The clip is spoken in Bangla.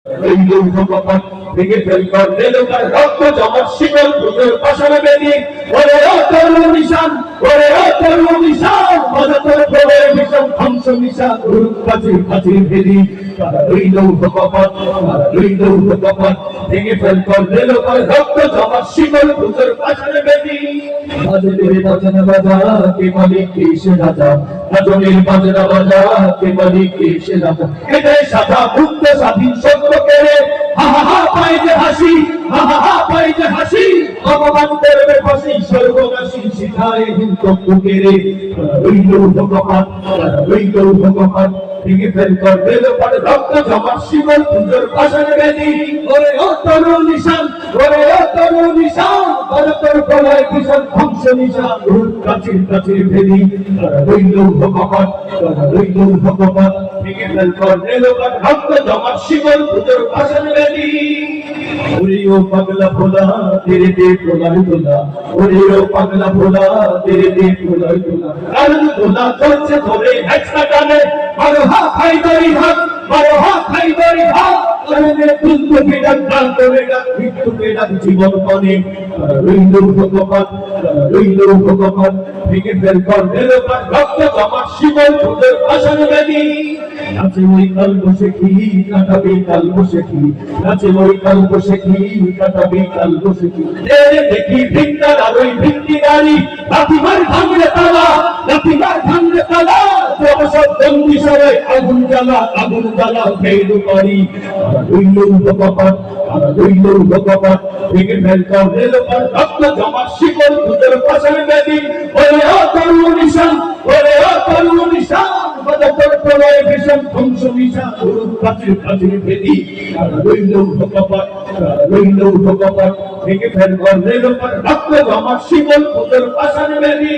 এই লৌহকপাট ভেঙে ফেল কর রেলকার রক্ত জমার শিকল পুজোর পাশার বেদি ওরে ও তরুণ নিশান ওরে ও তরুণ নিশান মদতর প্রবেশ ভীষণ ধ্বংস নিশান উরুক কাচির কাচির ভেদি তারা ওই লৌহকপাট ভেঙে ফেল কর রেলকার রক্ত জমার শিকল পুজোর পাশার বেদি বাজনের বাজনা বাজা কে মালিক কে সে রাজা বাজনের বাজনা বাজা কে মালিক কে সে রাজা এটাই সাদা মুক্ত স্বাধীন সত্য কেড়ে হা হা হা পাই যে হাসি হা হা হা পাই যে হাসি ভগবান করবে ফাঁসি সর্বনাশী শিখায় হিন্দু কেড়ে রইল ভগবান ভেঙে ফেল কর রেলপাট রক্ত জমা শিকল পুজোর পাশার বেদি ওরে ও তরুণ নিশান ওরে ও তরুণ নিশান ভারতের প্রলয় ভীষণ ধ্বংস নিশান কাচির কাচির ভেদি রইল ভগবান ভেঙে ফেল কর রেলপাট রক্ত জমা শিকল পুজোর পাশার বেদি ওরে ও পাগলা ভোলা তেরে দে প্রলয় তোলা ওরে ও পাগলা ভোলা তেরে দে প্রলয় তোলা কারণ তোলা চলছে ধরে হেঁচকা টানে মারো হা খাই দড়ি হাত মারো হা খাই দড়ি হাত করবে তুলতো বেড়াক প্রান্ত বেড়াক মৃত্যু বেড়াক জীবন মনে রইল ভগবান ভেঙে ফেল কর রেলপাট রক্ত জমা শিকল পুজোর পাশার বেদি নাচে ওই কাল বসে কি কাটাবে কাল বসে কি নাচে ওই কাল বসে কি কাটাবে কাল বসে কি দেখি ভিক্ষার আর ওই ভিক্ষি নারী লাঠিমার ভাঙলে তালা সব বন্দি সবাই আগুন জ্বালা ফেল করি রইল ভগবান ভেঙে ফেল কর রেলপাট রক্ত জমা শিকল পুজোর পাশার বেদি ওরে ও তরুণ নিশান ওরে ও তরুণ নিশান মদতর প্রলয় ভীষণ ধ্বংস নিশান উরুক কাচির কাচির ভেদি রইল ভগবান ভেঙে ফেল কর রেলপাট রক্ত জমা শিকল পুজোর পাশার বেদি